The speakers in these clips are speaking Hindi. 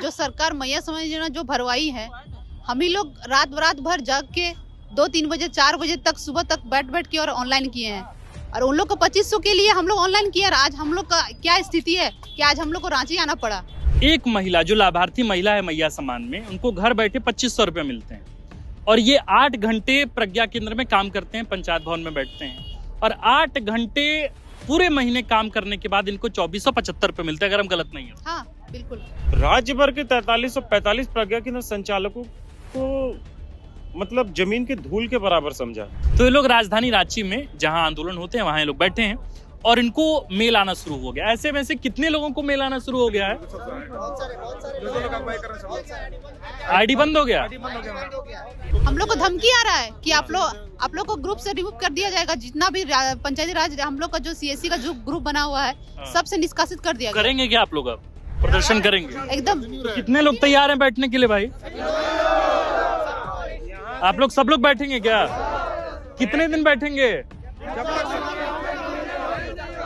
जो सरकार मैया समाज योजना जो भरवाई है, हम ही लोग रात भर जाग के 2-3 बजे 4 बजे तक सुबह तक बैठ के और ऑनलाइन किए हैं। और उन लोग को 2500 के लिए हम लोग ऑनलाइन किए। और आज हम लोग का क्या स्थिति है कि आज हम लोग को रांची आना पड़ा। एक महिला जो लाभार्थी महिला है मैया सम्मान में, उनको घर बैठे 2500 रुपये मिलते हैं और ये 8 घंटे प्रज्ञा केंद्र में काम करते हैं, पंचायत भवन में बैठते हैं और 8 घंटे पूरे महीने काम करने के बाद इनको 2475 रुपये मिलते हैं, अगर हम गलत नहीं है। हाँ बिल्कुल। राज्य भर के 4345 प्रज्ञा केंद्र संचालकों को मतलब जमीन के धूल के बराबर समझा। तो ये लोग राजधानी रांची में जहां आंदोलन होते हैं वहां ये लोग बैठे हैं और इनको मेल आना शुरू हो गया। ऐसे वैसे कितने लोगों को मेल आना शुरू हो गया है? आईडी बंद हो गया। हम लोग को धमकी आ रहा है कि आप लोग को ग्रुप से रिमूव कर दिया जाएगा। जितना भी पंचायती राज हम लोग का जो सीएससी का जो ग्रुप बना हुआ है, सबसे निष्कासित कर दिया गया। करेंगे क्या आप लोग? अब प्रदर्शन करेंगे एकदम। कितने लोग तैयार हैं बैठने के लिए भाई? आप लोग सब लोग बैठेंगे क्या? कितने दिन बैठेंगे?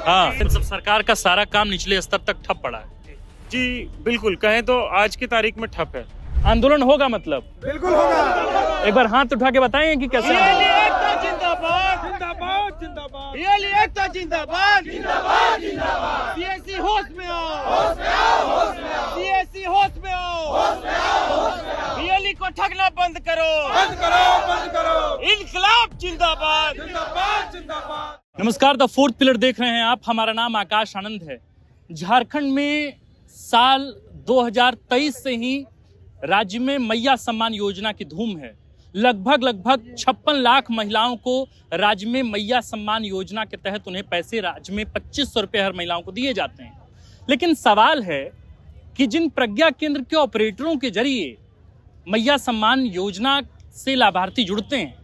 हाँ, सब सरकार का सारा काम निचले स्तर तक ठप पड़ा है। जी बिल्कुल, कहें तो आज की तारीख में ठप है। आंदोलन होगा मतलब? बिल्कुल होगा। एक बार हाथ उठा के बताएं कि कैसे? जिंदाबाद जिंदाबाद जिंदाबाद, एकता जिंदाबाद जिंदाबाद जिंदाबाद। सीएससी होश में आओ, सीएससी होश में आओ, बीएलई को ठगना बंद करो, बंद करो, बंद करो। इनकलाब जिंदाबाद जिंदाबाद जिंदाबाद। नमस्कार, द फोर्थ पिलर देख रहे हैं आप। हमारा नाम आकाश आनंद है। झारखंड में साल 2023 से ही राज्य में मैया सम्मान योजना की धूम है। लगभग 56 लाख महिलाओं को राज्य में मैया सम्मान योजना के तहत उन्हें पैसे राज्य में 2500 रुपये हर महिलाओं को दिए जाते हैं। लेकिन सवाल है कि जिन प्रज्ञा केंद्र के ऑपरेटरों के जरिए मैया सम्मान योजना से लाभार्थी जुड़ते हैं,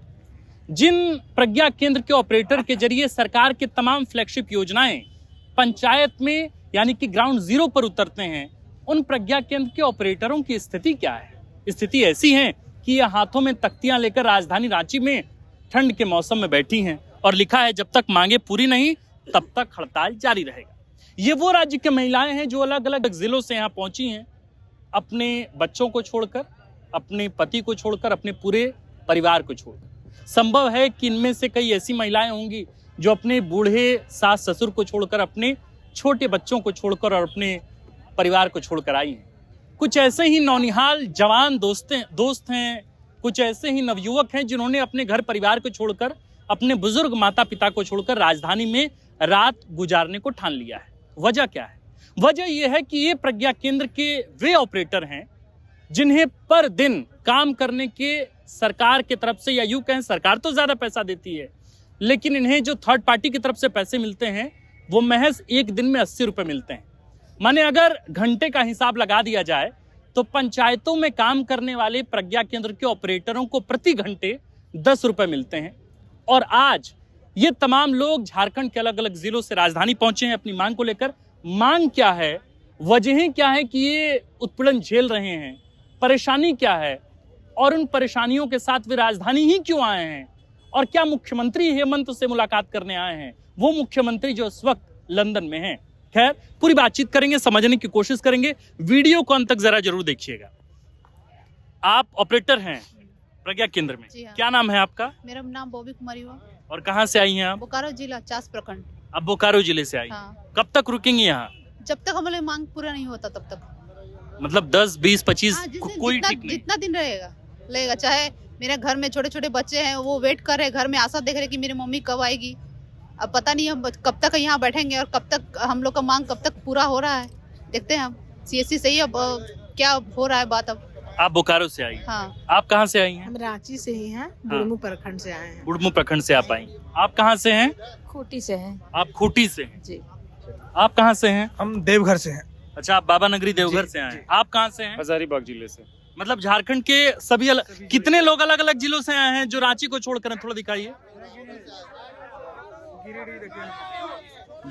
जिन प्रज्ञा केंद्र के ऑपरेटर के जरिए सरकार के तमाम फ्लैगशिप योजनाएं पंचायत में यानी कि ग्राउंड जीरो पर उतरते हैं, उन प्रज्ञा केंद्र के ऑपरेटरों की स्थिति क्या है? स्थिति ऐसी है कि ये हाथों में तख्तियां लेकर राजधानी रांची में ठंड के मौसम में बैठी हैं और लिखा है जब तक मांगे पूरी नहीं तब तक हड़ताल जारी रहेगा। ये वो राज्य की महिलाएं हैं जो अलग अलग जिलों से यहाँ पहुंची हैं, अपने बच्चों को छोड़कर, अपने पति को छोड़कर, अपने पूरे परिवार को छोड़कर। संभव है कि इनमें से कई ऐसी महिलाएं होंगी जो अपने बूढ़े सास ससुर को छोड़कर, अपने छोटे बच्चों को छोड़कर और अपने परिवार को छोड़कर आई हैं। कुछ ऐसे ही नौनिहाल जवान दोस्त हैं, कुछ ऐसे ही नवयुवक हैं जिन्होंने अपने घर परिवार को छोड़कर, अपने बुजुर्ग माता पिता को छोड़कर राजधानी में रात गुजारने को ठान लिया है। वजह क्या है? वजह यह है कि ये प्रज्ञा केंद्र के वे ऑपरेटर हैं जिन्हें पर दिन काम करने के सरकार की तरफ से, या यूं कहें सरकार तो ज्यादा पैसा देती है, लेकिन इन्हें जो थर्ड पार्टी की तरफ से पैसे मिलते हैं वो महज एक दिन में 80 रुपए मिलते हैं। माने अगर घंटे का हिसाब लगा दिया जाए तो पंचायतों में काम करने वाले प्रज्ञा केंद्र के ऑपरेटरों को प्रति घंटे 10 रुपए मिलते हैं। और आज ये तमाम लोग झारखंड के अलग अलग जिलों से राजधानी पहुंचे हैं अपनी मांग को लेकर। मांग क्या है, वजहें क्या है कि ये उत्पीड़न झेल रहे हैं, परेशानी क्या है और उन परेशानियों के साथ वे राजधानी ही क्यों आए हैं, और क्या मुख्यमंत्री हेमंत से मुलाकात करने आए हैं, वो मुख्यमंत्री जो इस वक्त लंदन में हैं। खैर, पूरी बातचीत करेंगे, समझने की कोशिश करेंगे। वीडियो को अंत तक जरा जरूर देखिएगा। आप ऑपरेटर हैं प्रज्ञा केंद्र में? हाँ। क्या नाम है आपका? मेरा नाम बॉबी कुमारी हुआ। और कहाँ से आई हैं आप? बोकारो जिला, चास प्रखंड। अब बोकारो जिले से आई। हाँ। कब तक रुकेंगी यहाँ? जब तक हमारी मांग पूरा नहीं होता तब तक। मतलब 10, 20, 25 कोई ठीक नहीं? जितना दिन लगेगा। चाहे मेरे घर में छोटे छोटे बच्चे हैं, वो वेट कर रहे, घर में आशा देख रहे कि मेरी मम्मी कब आएगी। अब पता नहीं हम कब तक यहाँ बैठेंगे और कब तक हम लोग का मांग कब तक पूरा हो रहा है, देखते हैं हम। सीएससी से ही अब क्या हो रहा है बात। अब आप बोकारो से आई? हाँ। आप कहाँ से आई हैं? हम रांची से ही हैं, बुढ़मू प्रखंड से आए हैं। बुढ़मू प्रखंड से आप आई। आप कहाँ से हैं? खूटी से हैं। आप खूटी से हैं जी। आप कहाँ से हैं? हम देवघर से हैं। अच्छा, आप बाबा नगरी देवघर से आए। आप कहाँ से हैं? हजारीबाग जिले से। मतलब झारखंड के सभी कितने लोग अलग अलग जिलों से आए हैं जो रांची को छोड़कर हैं? थोड़ा दिखाइए।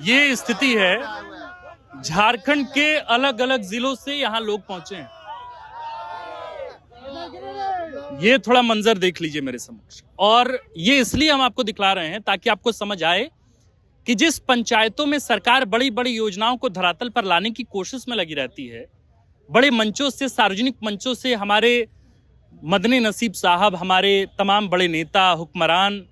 ये स्थिति है, झारखंड के अलग अलग जिलों से यहाँ लोग पहुंचे हैं। ये थोड़ा मंजर देख लीजिए मेरे समक्ष। और ये इसलिए हम आपको दिखला रहे हैं ताकि आपको समझ आए कि जिस पंचायतों में सरकार बड़ी बड़ी योजनाओं को धरातल पर लाने की कोशिश में लगी रहती है, बड़े मंचों से, सार्वजनिक मंचों से हमारे मदनी नसीब साहब, हमारे तमाम बड़े नेता, हुक्मरान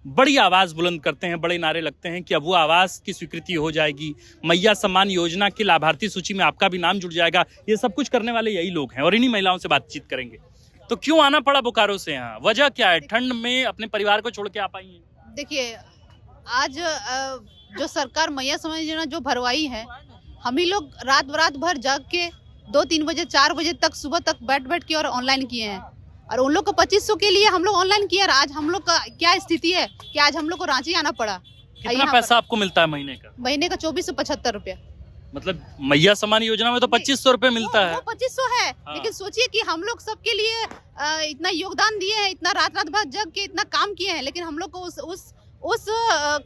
बड़ी आवाज बुलंद करते हैं, बड़े नारे लगते हैं कि अब वो आवाज की स्वीकृति हो जाएगी, मैया सम्मान योजना की लाभार्थी सूची में आपका भी नाम जुड़ जाएगा। ये सब कुछ करने वाले यही लोग हैं और इन्हीं महिलाओं से बातचीत करेंगे। तो क्यों आना पड़ा बोकारो से यहाँ, वजह क्या है? ठंड में अपने परिवार को छोड़ के आ पाई हैं? देखिए, आज जो सरकार मैया सम्मान योजना जो भरवाई है, हम ही लोग रात भर जाग के 2-3 बजे 4 बजे तक सुबह तक बैठ के और ऑनलाइन किए हैं। और उन लोग को 2500 के लिए हम लोग ऑनलाइन किए। और आज हम लोग का क्या स्थिति है कि आज हम लोग को रांची आना पड़ा। कितना पैसा आपको मिलता है महीने का? महीने का 2475 रुपया। मतलब मैया सम्मान योजना में तो 2500 रुपए मिलता है। वो 2500 है, हाँ। लेकिन सोचिए कि हम लोग सबके लिए इतना योगदान दिए हैं, इतना रात भर जग के इतना काम किए हैं, लेकिन हम लोग को उस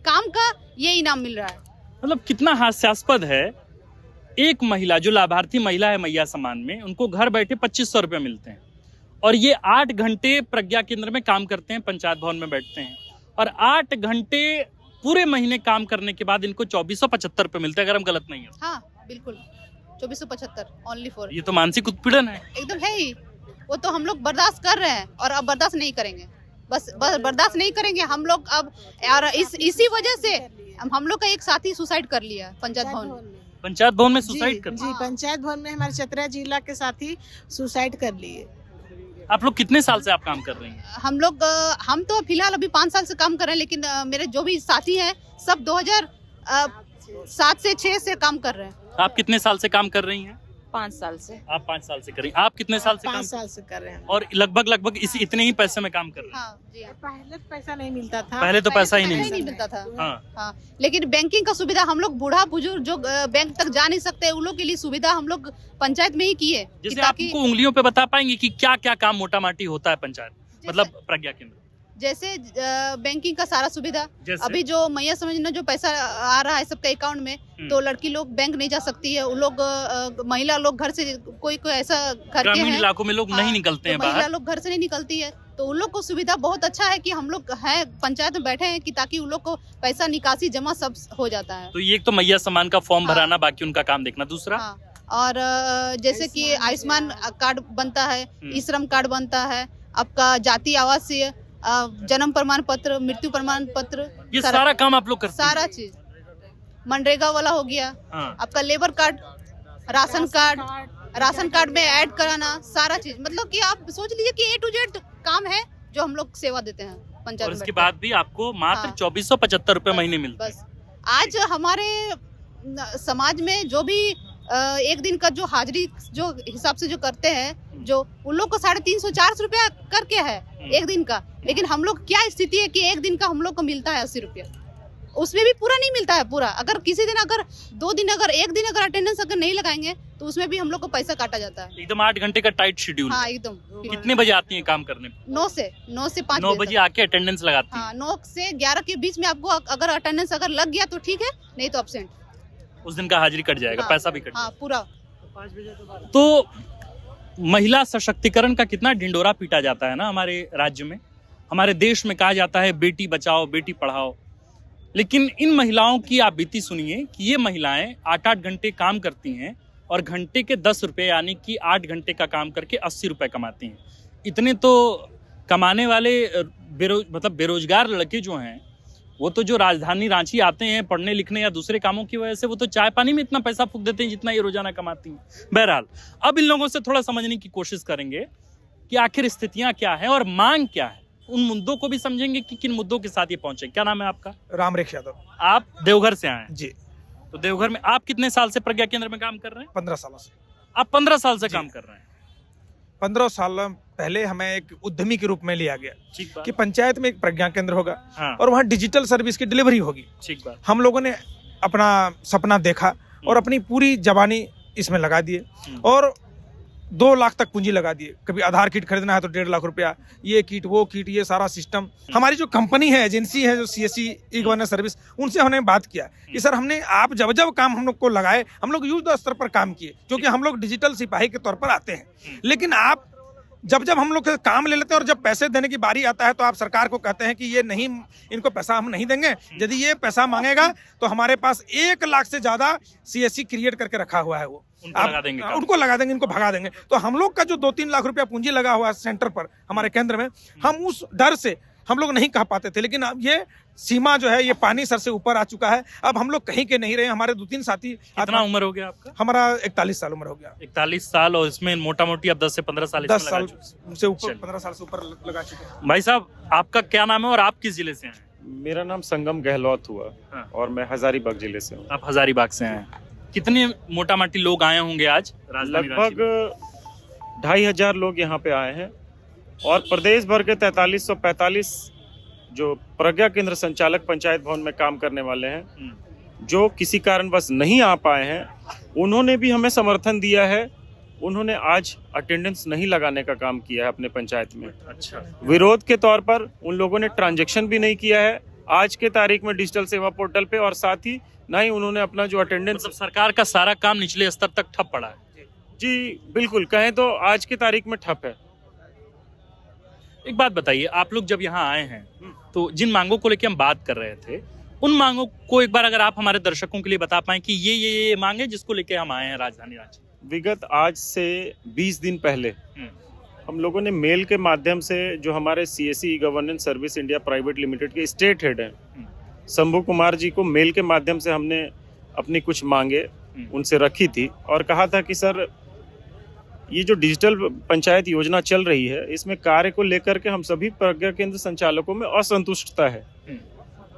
काम का ये इनाम मिल रहा है। मतलब कितना हास्यास्पद है, एक महिला जो लाभार्थी महिला है मैया सम्मान में, उनको घर बैठे 2500 रुपये मिलते हैं और ये 8 घंटे प्रज्ञा केंद्र में काम करते हैं, पंचायत भवन में बैठते हैं और 8 घंटे पूरे महीने काम करने के बाद इनको 2475 रुपये मिलते हैं, अगर हम गलत नहीं है। हाँ बिल्कुल, 2475 ओनली फॉर। ये तो मानसिक उत्पीड़न है एकदम है ही। वो तो हम लोग बर्दाश्त कर रहे हैं और अब बर्दाश्त नहीं करेंगे। बस बर्दाश्त नहीं करेंगे हम लोग अब। और इसी वजह से हम लोग का एक साथी सुसाइड कर लिया पंचायत भवन में। पंचायत भवन में सुसाइड कर? जी, पंचायत भवन में हमारे चतरा जिला के साथी सुसाइड कर लिए। आप लोग कितने साल से आप काम कर रही हैं? हम तो फिलहाल अभी 5 साल से काम कर रहे हैं, लेकिन मेरे जो भी साथी हैं सब 2007 से 6 से काम कर रहे हैं। आप कितने साल से काम कर रही हैं? 5 साल से। आप 5 साल से कर रही हैं। आप कितने साल से 5 साल से कर रहे हैं। और लगभग इतने ही पैसे में काम कर रहे हैं? हाँ जी हाँ। पहले पैसा नहीं मिलता था। पहले तो पैसा ही नहीं मिलता था। हाँ। हाँ, लेकिन बैंकिंग का सुविधा हम लोग बूढ़ा बुजुर्ग जो बैंक तक जा नहीं सकते, उन लोग के लिए सुविधा हम लोग पंचायत में ही किए। जैसे आपको उंगलियों पे बता पाएंगे कि क्या क्या काम मोटा माटी होता है पंचायत, मतलब प्रज्ञा केंद्र? जैसे बैंकिंग का सारा सुविधा। जैसे? अभी जो मैया समझना जो पैसा आ रहा है सबके अकाउंट में, तो लड़की लोग बैंक नहीं जा सकती है। उन लोग महिला लोग घर से कोई ऐसा घर के ग्रामीण हैं, इलाकों में लोग नहीं निकलते हैं महिला बाहर। लोग घर से नहीं निकलती है, तो उन लोग को सुविधा बहुत अच्छा है कि हम लोग हैं पंचायत में बैठे हैं कि ताकि उन लोग को पैसा निकासी जमा सब हो जाता है। तो ये एक तो मैया सम्मान का फॉर्म भराना, बाकी उनका काम देखना। दूसरा और जैसे कि आयुष्मान कार्ड बनता है, ई श्रम कार्ड बनता है, आपका जाति आवासीय, जन्म प्रमाण पत्र, मृत्यु प्रमाण पत्र, ये सारा काम आप लोग करते हैं? सारा चीज। मनरेगा वाला हो गया, आपका लेबर कार्ड, राशन कार्ड में ऐड कराना, सारा चीज। मतलब कि आप सोच लीजिए कि A to Z काम है जो हम लोग सेवा देते हैं पंचायत। और इसके बाद भी आपको मात्र 2475 रुपए महीने मिलते हैं। बस आज हमारे समाज में जो भी एक दिन का जो हाजिरी जो हिसाब से जो करते हैं, जो उन लोग को 350-400 रुपया करके है एक दिन का, लेकिन हम लोग क्या स्थिति है कि एक दिन का हम लोग को मिलता है 80 रुपया, उसमें भी पूरा नहीं मिलता है पूरा। अगर किसी दिन अगर 2 दिन अगर एक दिन अगर अटेंडेंस अगर नहीं लगाएंगे तो उसमें भी हम लोग को पैसा काटा जाता है। एकदम 8 घंटे का टाइट शेड्यूल। हाँ एकदम। कितने बजे आती हैं काम करने? 9 से 5 9 बजे आके अटेंडेंस लगाती हैं। हाँ, 9 से 11 के बीच में आपको अगर अटेंडेंस अगर लग गया तो ठीक है, नहीं तो अब्सेंट। उस दिन का हाजिरी कट जाएगा। हाँ, पैसा भी कट हाँ पूरा। तो महिला सशक्तिकरण का कितना ढिंडोरा पीटा जाता है ना हमारे राज्य में। हमारे देश में कहा जाता है बेटी बचाओ बेटी पढ़ाओ, लेकिन इन महिलाओं की आप बीती सुनिए कि ये महिलाएं 8-8 घंटे काम करती हैं और घंटे के 10 रुपये, यानी कि 8 घंटे का काम करके 80 रुपये कमाती हैं। इतने तो कमाने वाले बेरोजगार लड़के जो हैं, वो तो जो राजधानी रांची आते हैं पढ़ने लिखने या दूसरे कामों की वजह से, वो तो चाय पानी में इतना पैसा फूंक देते हैं जितना ये रोजाना कमाती हैं। बहरहाल अब इन लोगों से थोड़ा समझने की कोशिश करेंगे कि आखिर स्थितियां क्या हैं और मांग क्या है। उन मुद्दों को भी समझेंगे कि किन मुद्दों के साथ ये पहुंचे। क्या नाम है आपका? रामरेख यादव। आप देवघर से आए हैं? जी। तो देवघर में आप कितने साल से प्रज्ञा केंद्र में काम कर रहे हैं? 15 सालों से। आप 15 साल से काम कर रहे हैं। 15 साल पहले हमें एक उद्यमी के रूप में लिया गया ठीक बात। कि पंचायत में एक प्रज्ञा केंद्र होगा। हाँ। और वहाँ डिजिटल सर्विस की डिलीवरी होगी। ठीक बात। हम लोगों ने अपना सपना देखा और अपनी पूरी जवानी इसमें लगा दिए और 2 लाख तक पूंजी लगा दिए। कभी आधार किट खरीदना है तो 1.5 लाख रुपया, ये किट वो किट, ये सारा सिस्टम। हमारी जो कंपनी है, एजेंसी है, जो CSC ई गवर्नेंस सर्विस, उनसे हमने बात किया कि सर हमने आप जब काम हम लोग को लगाए, हम लोग युद्ध स्तर पर काम किए क्योंकि हम लोग डिजिटल सिपाही के तौर पर आते हैं, लेकिन आप जब जब हम लोग काम ले लेते हैं और जब पैसे देने की बारी आता है तो आप सरकार को कहते हैं कि ये नहीं, इनको पैसा हम नहीं देंगे। यदि ये पैसा मांगेगा तो हमारे पास 1 लाख से ज्यादा CSC क्रिएट करके रखा हुआ है, वो उनको लगा देंगे, उनको लगा देंगे, इनको भगा देंगे। तो हम लोग का जो 2-3 लाख रुपया पूंजी लगा हुआ है सेंटर पर, हमारे केंद्र में, हम उस डर से हम लोग नहीं कह पाते थे। लेकिन अब ये सीमा जो है, ये पानी सर से ऊपर आ चुका है। अब हम लोग कहीं के नहीं रहे। हमारे 2-3 साथी। कितना उम्र हो गया आपका? हमारा 41 साल उम्र हो गया। 41 साल, और इसमें मोटा मोटी अब 10 से 15 साल 10 साल से ऊपर, 15 साल से ऊपर लगा चुके हैं। भाई साहब, आपका क्या नाम है और आप किस जिले से हैं? मेरा नाम संगम गहलोत हुआ। हाँ। और मैं हजारीबाग जिले से हूँ। आप हजारीबाग से हैं। कितने मोटा मोटी लोग आए होंगे आज राजधानी रांची में? लगभग 2500 लोग यहाँ पे आए हैं और प्रदेश भर के 4345 जो प्रज्ञा केंद्र संचालक पंचायत भवन में काम करने वाले हैं, जो किसी कारणवश नहीं आ पाए हैं, उन्होंने भी हमें समर्थन दिया है। उन्होंने आज अटेंडेंस नहीं लगाने का काम किया है अपने पंचायत में। अच्छा। विरोध के तौर पर उन लोगों ने ट्रांजैक्शन भी नहीं किया है आज के तारीख में डिजिटल सेवा पोर्टल पे, और साथ ही ना ही उन्होंने अपना जो अटेंडेंस। मतलब सरकार का सारा काम निचले स्तर तक ठप पड़ा है। जी बिल्कुल, कहें तो आज की तारीख में ठप है। एक बात बताइए, आप लोग जब यहाँ आए हैं तो जिन मांगों को लेकर हम बात कर रहे थे, उन मांगों को एक बार अगर आप हमारे दर्शकों के लिए बता पाएं कि ये मांगे जिसको लेके हम आए हैं राजधानी रांची। विगत आज से 20 दिन पहले हम लोगों ने मेल के माध्यम से जो हमारे CSC governance service India private limited के स्टेट हेड हैं शंभू कुमार जी को मेल के माध्यम से हमने अपनी कुछ मांगे उनसे रखी थी और कहा था कि सर, ये जो डिजिटल पंचायत योजना चल रही है, इसमें कार्य को लेकर के हम सभी प्रज्ञा केंद्र संचालकों में असंतुष्टता है।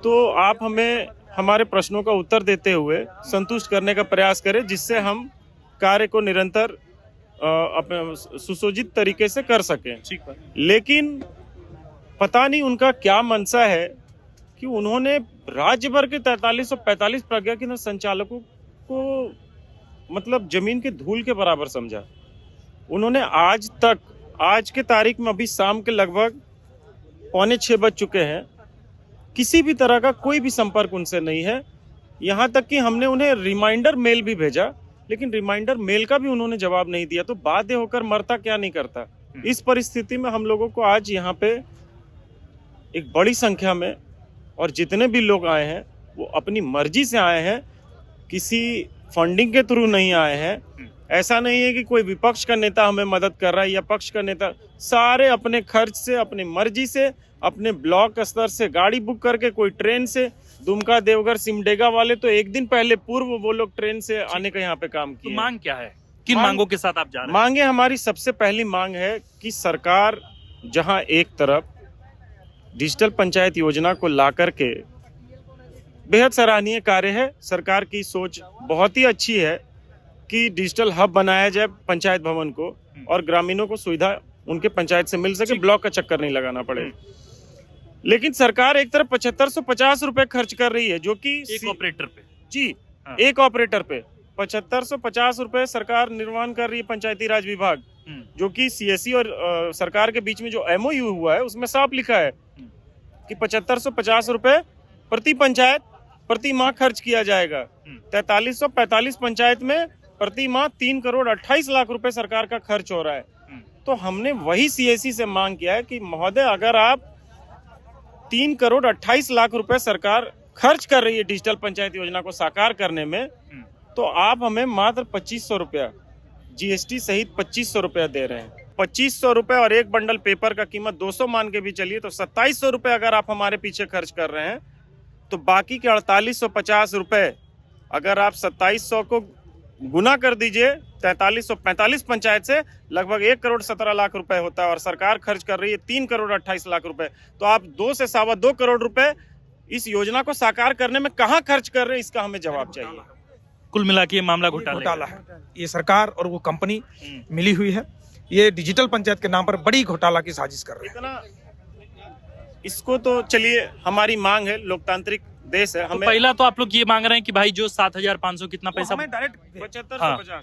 तो आप हमें हमारे प्रश्नों का उत्तर देते हुए संतुष्ट करने का प्रयास करें, जिससे हम कार्य को निरंतर अपने सुसज्जित तरीके से कर सकें। लेकिन पता नहीं उनका क्या मनसा है कि उन्होंने राज्य भर के 4345 प्रज्ञा केंद्र संचालकों को मतलब जमीन के धूल के बराबर समझा। उन्होंने आज तक, आज के तारीख में अभी शाम के लगभग 5:45 बज चुके हैं, किसी भी तरह का कोई भी संपर्क उनसे नहीं है। यहाँ तक कि हमने उन्हें रिमाइंडर मेल भी भेजा, लेकिन रिमाइंडर मेल का भी उन्होंने जवाब नहीं दिया। तो बाध्य होकर मरता क्या नहीं करता। इस परिस्थिति में हम लोगों को आज यहाँ पे एक बड़ी संख्या में, और जितने भी लोग आए हैं वो अपनी मर्जी से आए हैं, किसी फंडिंग के थ्रू नहीं आए हैं। ऐसा नहीं है कि कोई विपक्ष का नेता हमें मदद कर रहा है या पक्ष का नेता, सारे अपने खर्च से, अपनी मर्जी से, अपने ब्लॉक स्तर से गाड़ी बुक करके, कोई ट्रेन से, दुमका, देवघर, सिमडेगा वाले तो एक दिन पहले पूर्व वो लोग ट्रेन से आने का यहाँ पे काम किए। तो मांग क्या है, किन मांगों के साथ आप जा रहे हैं? मांगे, हमारी सबसे पहली मांग है कि सरकार जहां एक तरफ डिजिटल पंचायत योजना को ला करके, बेहद सराहनीय कार्य है, सरकार की सोच बहुत ही अच्छी है कि डिजिटल हब बनाया जाए पंचायत भवन को और ग्रामीणों को सुविधा उनके पंचायत से मिल सके, ब्लॉक का चक्कर नहीं लगाना पड़े। लेकिन सरकार एक तरफ 7550 रुपए खर्च कर रही है, जो कि एक ऑपरेटर पे। जी हाँ। एक ऑपरेटर पे 7550 रुपए सरकार निर्माण कर रही है पंचायती राज विभाग, जो कि CSC और सरकार के बीच में जो MOU हुआ है उसमें साफ लिखा है कि 7550 रुपए प्रति पंचायत प्रति माह खर्च किया जाएगा। 4345 पंचायत में प्रति माह 3 करोड़ 28 लाख रुपए सरकार का खर्च हो रहा है। तो हमने वही CSC से मांग किया है कि महोदय, अगर आप 3 करोड़ 28 लाख रुपए सरकार खर्च कर रही है डिजिटल पंचायत योजना को साकार करने में, तो आप हमें मात्र 2500 रुपया GST सहित 2500 रुपया दे रहे हैं। 2500 रुपए और एक बंडल पेपर का कीमत 200 मान के भी चलिए तो 2700 रुपए अगर आप हमारे पीछे खर्च कर रहे हैं, तो बाकी के 4850 रुपए अगर आप 2700 को गुना कर दीजिए 4345 पंचायत से, लगभग 1 करोड़ 17 लाख रुपए होता है और सरकार खर्च कर रही है 3 करोड़ 28 लाख रुपए। तो आप 2 से 2.25 करोड़ रुपए इस योजना को साकार करने में कहाँ खर्च कर रहे हैं, इसका हमें जवाब चाहिए। कुल मिला के ये मामला घोटाला है। ये सरकार और वो कंपनी मिली हुई है, ये डिजिटल पंचायत के नाम पर बड़ी घोटाला की साजिश कर रहे हैं। इतना इसको तो चलिए, हमारी मांग है, लोकतांत्रिक देश है, हमें पहला तो आप लोग ये मांग रहे हैं कि भाई जो 7500 कितना पैसा, डायरेक्ट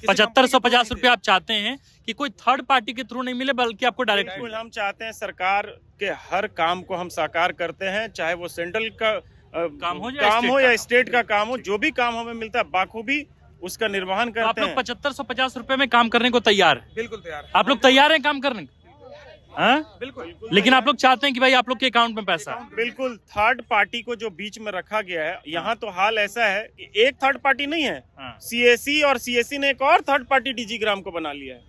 7550 रुपया आप चाहते हैं कि कोई थर्ड पार्टी के थ्रू नहीं मिले, बल्कि आपको डायरेक्ट। बिल्कुल, हम चाहते हैं सरकार के हर काम को हम साकार करते हैं, चाहे वो सेंट्रल का काम हो या स्टेट का काम हो, जो भी काम हमें मिलता है बाखूबी उसका निर्वहन करते हैं। आप लोग 7550 रुपए में काम करने को तैयार है? बिल्कुल तैयार है। आप लोग तैयार हैं काम करने को? हाँ? बिल्कुल। लेकिन आप लोग चाहते हैं कि भाई आप लोग के अकाउंट में पैसा, बिल्कुल थर्ड पार्टी को जो बीच में रखा गया है, यहाँ तो हाल ऐसा है कि एक थर्ड पार्टी नहीं है, हाँ। सीएसी और सीएससी ने एक और थर्ड पार्टी डीजी ग्राम को बना लिया है।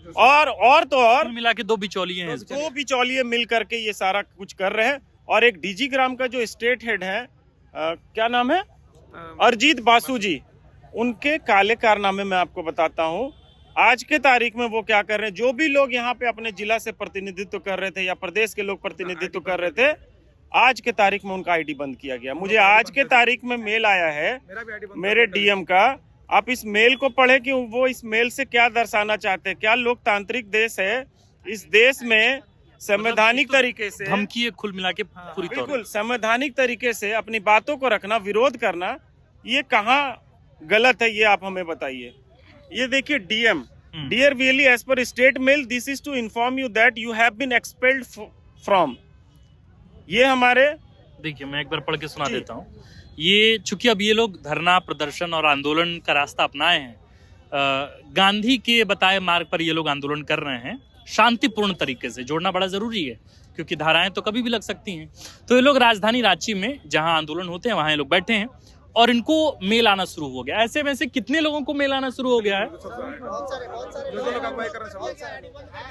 और तो और कुल मिला के दो बिचौलिए हैं इसमें। दो बिचौलिए मिल करके ये सारा कुछ कर रहे हैं। और एक डीजी ग्राम का जो स्टेट हेड है, क्या नाम है, अरजीत बासु जी, उनके काले कारनामे मैं आपको बताता हूँ। आज के तारीख में वो क्या कर रहे हैं, जो भी लोग यहाँ पे अपने जिला से प्रतिनिधित्व कर रहे थे या प्रदेश के लोग प्रतिनिधित्व कर रहे थे, आज के तारीख में उनका आईडी बंद किया गया। मुझे आज के तारीख में मेल आया है मेरे डीएम का, आप इस मेल को पढ़े कि वो इस मेल से क्या दर्शाना चाहते हैं। क्या लोकतांत्रिक देश है, इस देश में संवैधानिक तरीके से धमकी है कुल मिला के पूरी तौर बिल्कुल संवैधानिक तरीके से अपनी बातों को रखना, विरोध करना, ये कहाँ गलत है, ये आप हमें बताइए। ये देखिए डीएम, डियर वीएलई, एज पर state mail this is to inform you that you have been expelled from. ये हमारे, देखिए मैं एक बार पढ़ के सुना देता हूँ। ये चूंकि अब ये लोग धरना प्रदर्शन और आंदोलन का रास्ता अपनाए हैं, गांधी के बताए मार्ग पर ये लोग आंदोलन कर रहे हैं, शांतिपूर्ण तरीके से। जोड़ना बड़ा जरूरी है क्योंकि धाराएं तो कभी भी लग सकती हैं। तो ये लोग राजधानी रांची में जहां आंदोलन होते हैं वहां ये लोग बैठे हैं और इनको मेल आना शुरू हो गया। ऐसे में से कितने लोगों को मेल आना शुरू हो गया है?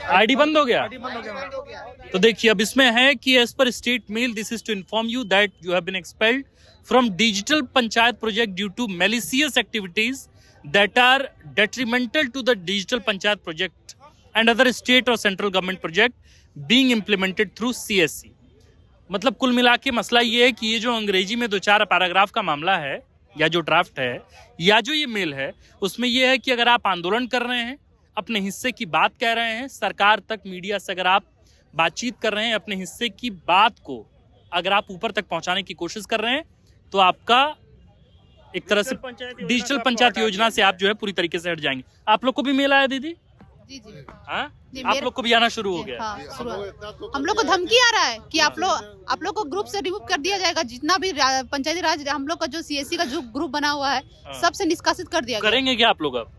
आईडी बंद हो गया। तो देखिए अब इसमें है कि एज पर state mail this is to inform you that you have been expelled from digital panchayat project due to malicious activities that are detrimental to the digital panchayat project and other state और central government project being implemented through CSC. मतलब कुल मिला के मसला ये है कि ये जो अंग्रेजी में 2-4 पैराग्राफ का मामला है या जो ड्राफ्ट है या जो ये मेल है, उसमें ये है कि अगर आप आंदोलन कर रहे हैं, अपने हिस्से की बात कह रहे हैं, सरकार तक मीडिया से अगर आप बातचीत कर रहे हैं, अपने हिस्से की बात को अगर आप ऊपर तक पहुंचाने की कोशिश कर रहे हैं, तो आपका एक तरह से डिजिटल पंचायत योजना से आप जो है पूरी तरीके से हट जाएंगे। आप लोग को भी मेल आया दीदी? जी जी हाँ, जी, आप लोग को भी आना शुरू हो गया? हाँ, हम लोग को धमकी आ रहा है कि आप लोग को ग्रुप से रिमूव कर दिया जाएगा। जितना भी पंचायती राज हम लोग का जो सीएससी का जो ग्रुप बना हुआ है, सबसे निष्कासित कर दिया गया। करेंगे क्या आप लोग? अब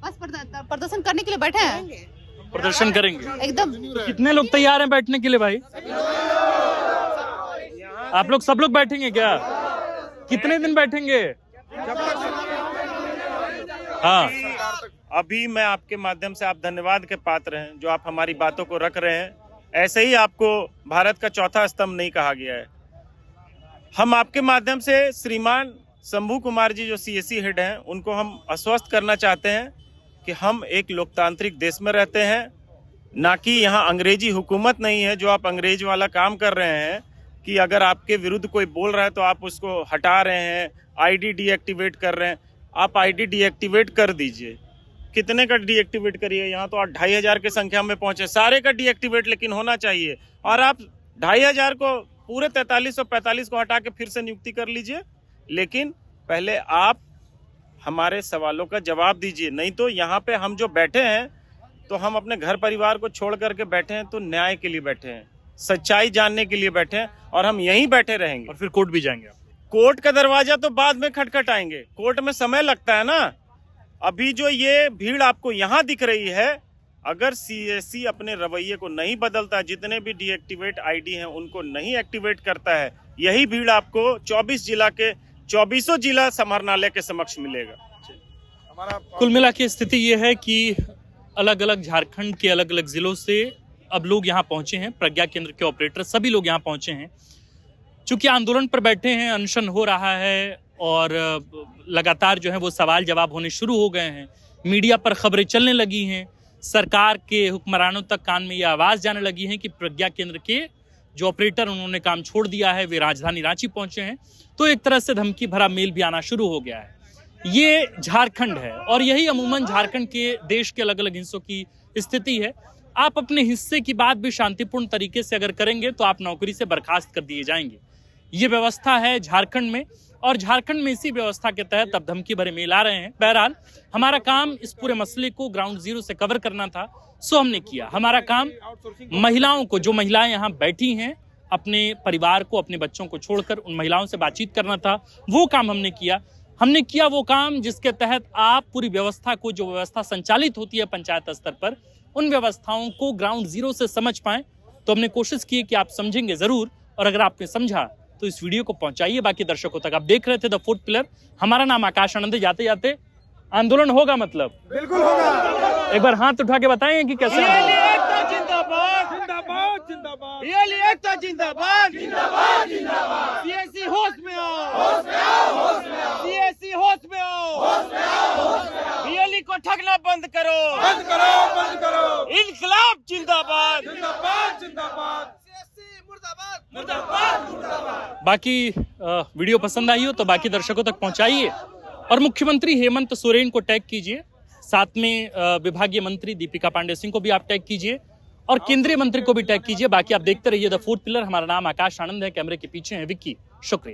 बस प्रदर्शन करने के लिए बैठे हैं। प्रदर्शन करेंगे एकदम। कितने लोग तैयार हैं बैठने के लिए भाई? आप लोग सब लोग बैठेंगे क्या? कितने दिन बैठेंगे? हाँ, अभी मैं आपके माध्यम से, आप धन्यवाद के पात्र हैं जो आप हमारी बातों को रख रहे हैं। ऐसे ही आपको भारत का चौथा स्तंभ नहीं कहा गया है। हम आपके माध्यम से श्रीमान शंभू कुमार जी जो सीएससी हेड हैं, उनको हम आश्वस्त करना चाहते हैं कि हम एक लोकतांत्रिक देश में रहते हैं, ना कि यहाँ अंग्रेजी हुकूमत नहीं है जो आप अंग्रेज वाला काम कर रहे हैं कि अगर आपके विरुद्ध कोई बोल रहा है तो आप उसको हटा रहे हैं, आईडी डीएक्टिवेट कर रहे हैं। आप आईडी डीएक्टिवेट कर दीजिए। कितने का डीएक्टिवेट करिए? यहाँ तो 2500 की संख्या में पहुंचे, सारे का डीएक्टिवेट लेकिन होना चाहिए। और आप 2500 को पूरे 4345 को हटा के फिर से नियुक्ति कर लीजिए, लेकिन पहले आप हमारे सवालों का जवाब दीजिए। नहीं तो यहाँ पे हम जो बैठे हैं, तो हम अपने घर परिवार को छोड़ करके बैठे हैं तो न्याय के लिए बैठे हैं, सच्चाई जानने के लिए बैठे हैं, और हम यहीं बैठे रहेंगे। और फिर कोर्ट भी जाएंगे? कोर्ट का दरवाजा तो बाद में खटखटाएंगे, कोर्ट में समय लगता है ना। अभी जो ये भीड़ आपको यहाँ दिख रही है, अगर सीएससी अपने रवैये को नहीं बदलता, जितने भी डीएक्टिवेट आईडी हैं उनको नहीं एक्टिवेट करता है, यही भीड़ आपको 24 जिला के 24 जिला समाहरणालय के समक्ष मिलेगा। कुल मिला के स्थिति ये है कि अलग अलग झारखंड के अलग अलग जिलों से अब लोग यहाँ पहुंचे हैं। प्रज्ञा केंद्र के ऑपरेटर सभी लोग यहाँ पहुंचे हैं। चूंकि आंदोलन पर बैठे हैं, अनशन हो रहा है और लगातार जो है वो सवाल जवाब होने शुरू हो गए हैं, मीडिया पर खबरें चलने लगी हैं, सरकार के हुक्मरानों तक कान में ये आवाज़ जाने लगी है कि प्रज्ञा केंद्र के जो ऑपरेटर उन्होंने काम छोड़ दिया है, वे राजधानी रांची पहुंचे हैं। तो एक तरह से धमकी भरा मेल भी आना शुरू हो गया है। ये झारखंड है और यही अमूमन झारखंड के देश के अलग अलग हिस्सों की स्थिति है। आप अपने हिस्से की बात भी शांतिपूर्ण तरीके से अगर करेंगे तो आप नौकरी से बर्खास्त कर दिए जाएंगे। ये व्यवस्था है झारखंड में, और झारखंड में इसी व्यवस्था के तहत अब धमकी भरे मेल आ रहे हैं। बहरहाल हमारा काम इस पूरे मसले को ग्राउंड जीरो से कवर करना था, सो हमने किया। हमारा काम महिलाओं को, जो महिलाएं यहाँ बैठी हैं, अपने परिवार को, अपने बच्चों को छोड़कर उन महिलाओं से बातचीत करना था। वो काम हमने किया। हमने किया वो काम जिसके तहत आप पूरी व्यवस्था को, जो व्यवस्था संचालित होती है पंचायत स्तर पर, उन व्यवस्थाओं को ग्राउंड जीरो से समझ पाएं। तो हमने कोशिश की कि आप समझेंगे जरूर, और अगर आपने समझा तो इस वीडियो को पहुंचाइए बाकी दर्शकों तक। आप देख रहे थे द फोर्थ पिलर। हमारा नाम आकाश आनंद है। जाते जाते आंदोलन होगा, मतलब बिल्कुल होगा। एक बार हाथ उठा के बताएं कि कैसे एकता जिंदाबाद जिंदाबाद जिंदाबाद, एकता जिंदाबाद जिंदाबाद जिंदाबाद। सीएससी होश में आओ, होश में आओ, होश में आओ। सीएससी होश में आओ, होश में आओ, होश में आओ। बीएलई को ठगना बंद करो, बंद करो, बंद करो। इनकलाब जिंदाबाद जिंदाबाद जिंदाबाद। सीएससी मुर्दाबाद मुर्दाबाद मुर्दाबाद। बाकी वीडियो पसंद आई हो तो बाकी दर्शकों तक पहुंचाइए, और मुख्यमंत्री हेमंत सोरेन को टैग कीजिए, साथ में विभागीय मंत्री दीपिका पांडे सिंह को भी आप टैग कीजिए, और केंद्रीय मंत्री को भी टैग कीजिए। बाकी आप देखते रहिए द फोर्थ पिलर। हमारा नाम आकाश आनंद है। कैमरे के पीछे है विक्की। शुक्रिया।